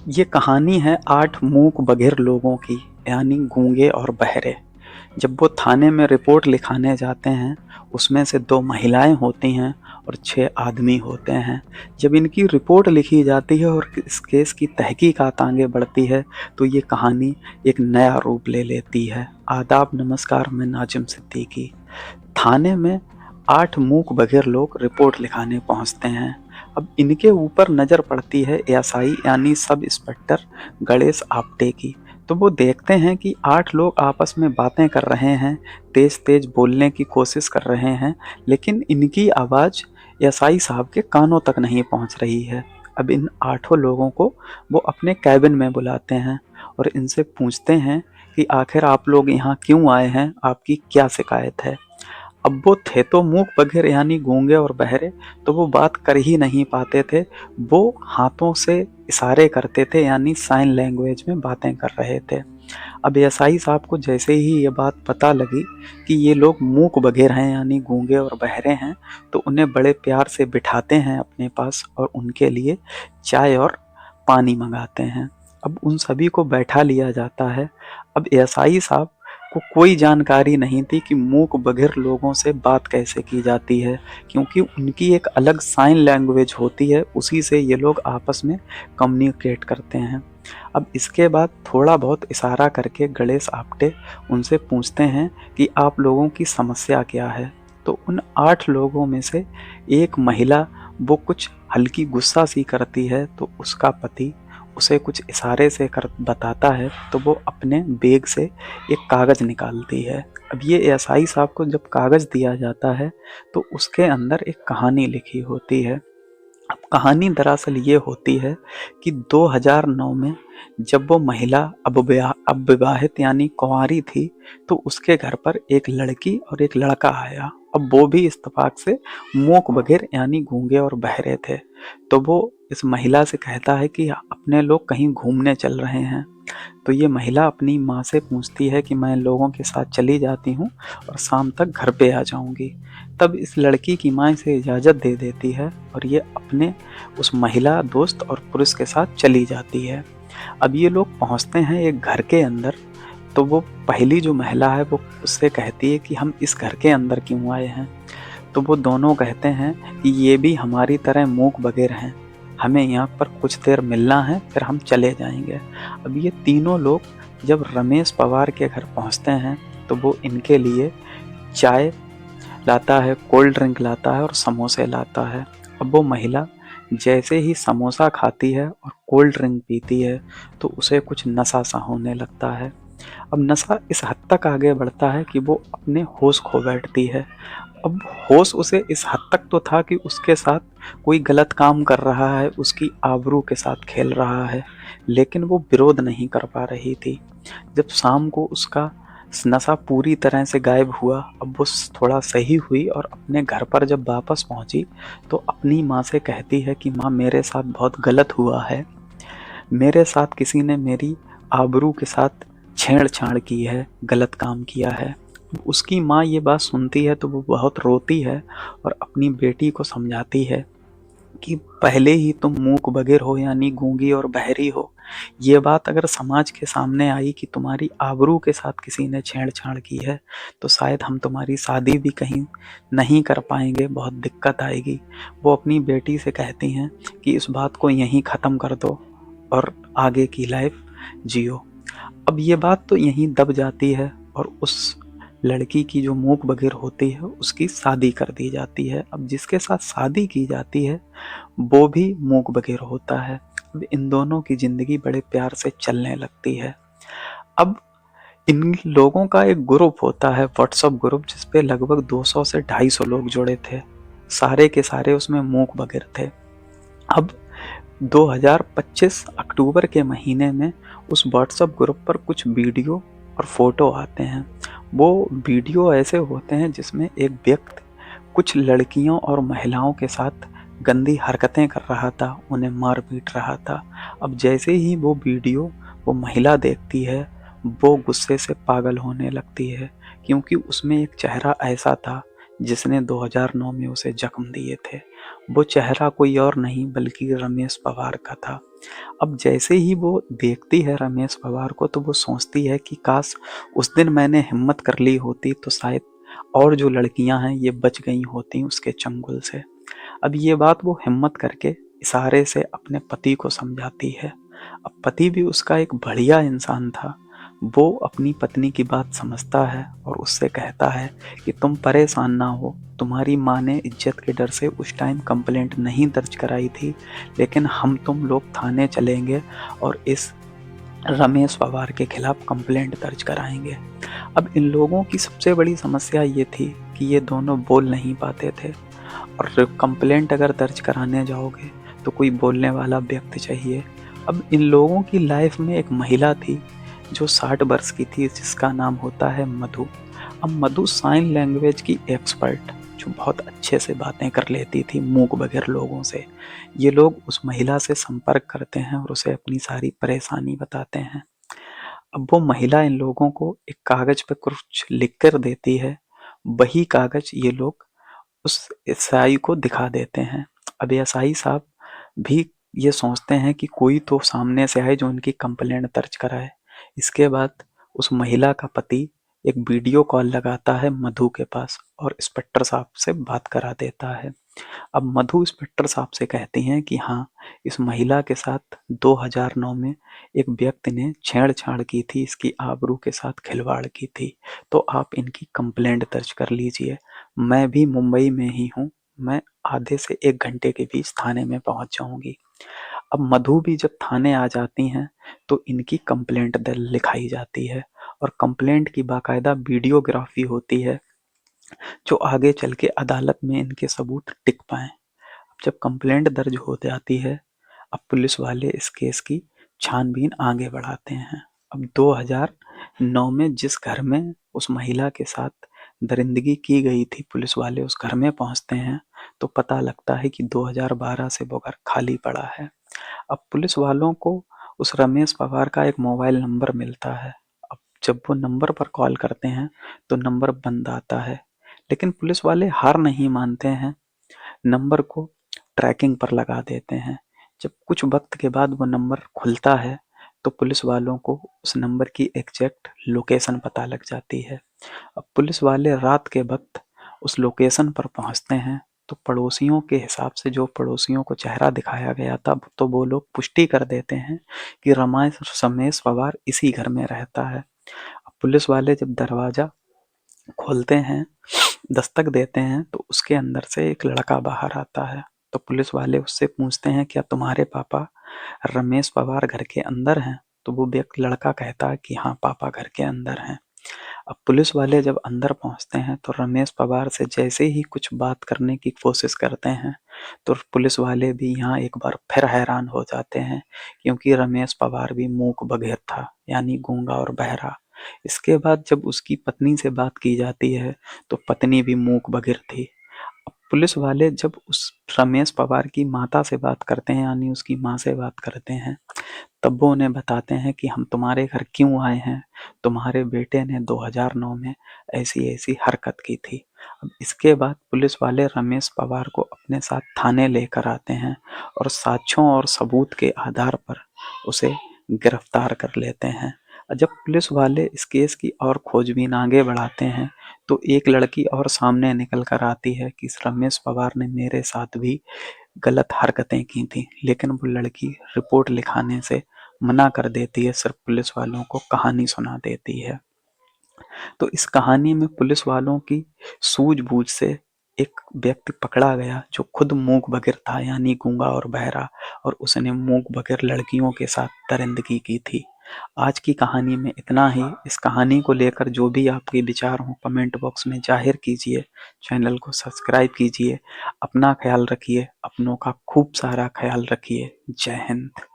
ये कहानी है 8 मूक बधिर लोगों की, यानी गूंगे और बहरे। जब वो थाने में रिपोर्ट लिखाने जाते हैं, उसमें से 2 महिलाएं होती हैं और 6 आदमी होते हैं। जब इनकी रिपोर्ट लिखी जाती है और इस केस की तहकीकात आगे बढ़ती है, तो ये कहानी एक नया रूप ले लेती है। आदाब, नमस्कार, मैं नाजिम सिद्दीकी। थाने में 8 मूक बधिर लोग रिपोर्ट लिखाने पहुंचते हैं। अब इनके ऊपर नज़र पड़ती है एएसआई यानी सब इंस्पेक्टर गणेश आप्टे की। तो वो देखते हैं कि 8 लोग आपस में बातें कर रहे हैं, तेज-तेज बोलने की कोशिश कर रहे हैं, लेकिन इनकी आवाज़ एएसआई साहब के कानों तक नहीं पहुंच रही है। अब इन 8 लोगों को वो अपने केबिन में बुलाते हैं और इनसे पूछते हैं कि आखिर आप लोग यहाँ क्यों आए हैं? आपकी क्या शिकायत है? अब वो थे तो मूक बधिर यानी गूंगे और बहरे, तो वो बात कर ही नहीं पाते थे। वो हाथों से इशारे करते थे यानी साइन लैंग्वेज में बातें कर रहे थे। अब एएसआई साहब को जैसे ही ये बात पता लगी कि ये लोग मूक बधिर हैं यानी गूंगे और बहरे हैं, तो उन्हें बड़े प्यार से बिठाते हैं अपने पास और उनके लिए चाय और पानी मंगाते हैं। अब उन सभी को बैठा लिया जाता है। अब एएसआई साहब को कोई जानकारी नहीं थी कि मूक बधिर लोगों से बात कैसे की जाती है, क्योंकि उनकी एक अलग साइन लैंग्वेज होती है, उसी से ये लोग आपस में कम्युनिकेट करते हैं। अब इसके बाद थोड़ा बहुत इशारा करके गणेश आप्टे उनसे पूछते हैं कि आप लोगों की समस्या क्या है? तो उन 8 लोगों में से एक महिला वो कुछ हल्की गुस्सा सी करती है, तो उसका पति उसे कुछ इशारे से कर बताता है, तो वो अपने बैग से एक कागज़ निकालती है। अब ये एएसआई साहब को जब कागज़ दिया जाता है, तो उसके अंदर एक कहानी लिखी होती है। अब कहानी दरअसल ये होती है कि 2009 में जब वो महिला अविवाहित यानी कुंवारी थी, तो उसके घर पर एक लड़की और एक लड़का आया। अब वो भी इत्तेफाक से मूक बधिर यानी गूंगे और बहरे थे। तो वो इस महिला से कहता है कि अपने लोग कहीं घूमने चल रहे हैं। तो ये महिला अपनी माँ से पूछती है कि मैं लोगों के साथ चली जाती हूँ और शाम तक घर पे आ जाऊँगी। तब इस लड़की की माँ इसे इजाज़त दे देती है और ये अपने उस महिला दोस्त और पुरुष के साथ चली जाती है। अब ये लोग पहुँचते हैं एक घर के अंदर, तो वो पहली जो महिला है वो उससे कहती है कि हम इस घर के अंदर क्यों आए हैं? तो वो दोनों कहते हैं कि ये भी हमारी तरह मूक बधिर हैं, हमें यहाँ पर कुछ देर मिलना है, फिर हम चले जाएंगे। अब ये तीनों लोग जब रमेश पवार के घर पहुँचते हैं, तो वो इनके लिए चाय लाता है, कोल्ड ड्रिंक लाता है और समोसे लाता है। अब वो महिला जैसे ही समोसा खाती है और कोल्ड ड्रिंक पीती है, तो उसे कुछ नशा सा होने लगता है। अब नशा इस हद तक आगे बढ़ता है कि वो अपने होश खो बैठती है। अब होश उसे इस हद तक तो था कि उसके साथ कोई गलत काम कर रहा है, उसकी आबरू के साथ खेल रहा है, लेकिन वो विरोध नहीं कर पा रही थी। जब शाम को उसका नशा पूरी तरह से गायब हुआ, अब वो थोड़ा सही हुई और अपने घर पर जब वापस पहुंची, तो अपनी माँ से कहती है कि माँ, मेरे साथ बहुत गलत हुआ है, मेरे साथ किसी ने मेरी आबरू के साथ छेड़छाड़ की है, गलत काम किया है। उसकी माँ ये बात सुनती है तो वो बहुत रोती है और अपनी बेटी को समझाती है कि पहले ही तुम मूक बधिर हो यानी गूंगी और बहरी हो। ये बात अगर समाज के सामने आई कि तुम्हारी आबरू के साथ किसी ने छेड़छाड़ की है, तो शायद हम तुम्हारी शादी भी कहीं नहीं कर पाएंगे, बहुत दिक्कत आएगी। वो अपनी बेटी से कहती हैं कि इस बात को यहीं ख़त्म कर दो और आगे की लाइफ जियो। अब ये बात तो यहीं दब जाती है और उस लड़की की जो मूक बधिर होती है उसकी शादी कर दी जाती है। अब जिसके साथ शादी की जाती है वो भी मूक बधिर होता है। अब इन दोनों की ज़िंदगी बड़े प्यार से चलने लगती है। अब इन लोगों का एक ग्रुप होता है, व्हाट्सएप ग्रुप, जिस पे लगभग 200 से 250 लोग जुड़े थे। सारे के सारे उसमें मूक बधिर थे। अब 2025 अक्टूबर के महीने में उस व्हाट्सएप ग्रुप पर कुछ वीडियो और फोटो आते हैं। वो वीडियो ऐसे होते हैं जिसमें एक व्यक्ति कुछ लड़कियों और महिलाओं के साथ गंदी हरकतें कर रहा था, उन्हें मार पीट रहा था। अब जैसे ही वो वीडियो वो महिला देखती है, वो गुस्से से पागल होने लगती है, क्योंकि उसमें एक चेहरा ऐसा था जिसने 2009 में उसे जख्म दिए थे। वो चेहरा कोई और नहीं बल्कि रमेश पवार का था। अब जैसे ही वो देखती है रमेश पवार को तो वो सोचती है कि काश उस दिन मैंने हिम्मत कर ली होती तो शायद और जो लड़कियां हैं ये बच गई होती उसके चंगुल से। अब ये बात वो हिम्मत करके इशारे से अपने पति को समझाती है। अब पति भी उसका एक बढ़िया इंसान था। वो अपनी पत्नी की बात समझता है और उससे कहता है कि तुम परेशान ना हो, तुम्हारी माँ ने इज्जत के डर से उस टाइम कंप्लेंट नहीं दर्ज कराई थी, लेकिन हम तुम लोग थाने चलेंगे और इस रमेश पवार के खिलाफ कंप्लेंट दर्ज कराएंगे। अब इन लोगों की सबसे बड़ी समस्या ये थी कि ये दोनों बोल नहीं पाते थे और कंप्लेंट अगर दर्ज कराने जाओगे तो कोई बोलने वाला व्यक्ति चाहिए। अब इन लोगों की लाइफ में एक महिला थी जो 60 वर्ष की थी जिसका नाम होता है मधु। अब मधु साइन लैंग्वेज की एक्सपर्ट जो बहुत अच्छे से बातें कर लेती थी मूक बधिर लोगों से। ये लोग उस महिला से संपर्क करते हैं और उसे अपनी सारी परेशानी बताते हैं। अब वो महिला इन लोगों को एक कागज पे कुछ लिख कर देती है। वही कागज ये लोग उस एसआई को दिखा देते हैं। अब एसआई साहब भी ये सोचते हैं कि कोई तो सामने से आए जो उनकी कंप्लेंट दर्ज कराए। इसके बाद उस महिला का पति एक वीडियो कॉल लगाता है मधु के पास और इंस्पेक्टर साहब से बात करा देता है। अब मधु इंस्पेक्टर साहब से कहती हैं कि हाँ, इस महिला के साथ 2009 में एक व्यक्ति ने छेड़छाड़ की थी, इसकी आबरू के साथ खिलवाड़ की थी, तो आप इनकी कंप्लेंट दर्ज कर लीजिए। मैं भी मुंबई में ही हूँ, मैं आधे से 1 घंटे के बीच थाने में पहुँच जाऊँगी। अब मधु भी जब थाने आ जाती हैं तो इनकी कंप्लेंट लिखाई जाती है और कंप्लेंट की बाकायदा वीडियोग्राफी होती है जो आगे चल के अदालत में इनके सबूत टिक पाएँ। जब कंप्लेंट दर्ज हो जाती है, अब पुलिस वाले इस केस की छानबीन आगे बढ़ाते हैं। अब 2009 में जिस घर में उस महिला के साथ दरिंदगी की गई थी, पुलिस वाले उस घर में पहुंचते हैं तो पता लगता है कि 2012 से वो घर खाली पड़ा है। अब पुलिस वालों को उस रमेश पवार का एक मोबाइल नंबर मिलता है। अब जब वो नंबर पर कॉल करते हैं तो नंबर बंद आता है, लेकिन पुलिस वाले हार नहीं मानते हैं, नंबर को ट्रैकिंग पर लगा देते हैं। जब कुछ वक्त के बाद वो नंबर खुलता है तो पुलिस वालों को उस नंबर की एग्जैक्ट लोकेशन पता लग जाती है। अब पुलिस वाले रात के वक्त उस लोकेशन पर पहुंचते हैं तो पड़ोसियों के हिसाब से जो पड़ोसियों को चेहरा दिखाया गया था तो वो लोग पुष्टि कर देते हैं कि रमेश पवार इसी घर में रहता है। अब पुलिस वाले जब दरवाजा खोलते हैं, दस्तक देते हैं तो उसके अंदर से एक लड़का बाहर आता है। तो पुलिस वाले उससे पूछते हैं क्या तुम्हारे पापा रमेश पवार घर के अंदर हैं? तो वो व्यक्ति लड़का कहता है कि हाँ पापा घर के अंदर हैं। अब पुलिस वाले जब अंदर पहुंचते हैं तो रमेश पवार से जैसे ही कुछ बात करने की कोशिश करते हैं तो पुलिस वाले भी यहाँ एक बार फिर हैरान हो जाते हैं क्योंकि रमेश पवार भी मूक बधिर था, यानी गूंगा और बहरा। इसके बाद जब उसकी पत्नी से बात की जाती है तो पत्नी भी मूक बधिर थी। अब पुलिस वाले जब उस रमेश पवार की माता से बात करते हैं यानी उसकी माँ से बात करते हैं तब वो उन्हें बताते हैं कि हम तुम्हारे घर क्यों आए हैं, तुम्हारे बेटे ने 2009 में ऐसी ऐसी हरकत की थी। अब इसके बाद पुलिस वाले रमेश पवार को अपने साथ थाने लेकर आते हैं और साक्ष्यों और सबूत के आधार पर उसे गिरफ्तार कर लेते हैं। जब पुलिस वाले इस केस की और खोजबीन आगे बढ़ाते हैं तो एक लड़की और सामने निकल कर आती है कि इस रमेश पवार ने मेरे साथ भी गलत हरकतें की थी, लेकिन वो लड़की रिपोर्ट लिखाने से मना कर देती है, सिर्फ पुलिस वालों को कहानी सुना देती है। तो इस कहानी में पुलिस वालों की सूझबूझ से एक व्यक्ति पकड़ा गया जो खुद मूक बधिर था यानी गूंगा और बहरा, और उसने मूक बधिर लड़कियों के साथ दरिंदगी की थी। आज की कहानी में इतना ही। इस कहानी को लेकर जो भी आपके विचार हों कमेंट बॉक्स में जाहिर कीजिए। चैनल को सब्सक्राइब कीजिए। अपना ख्याल रखिए, अपनों का खूब सारा ख्याल रखिए। जय हिंद।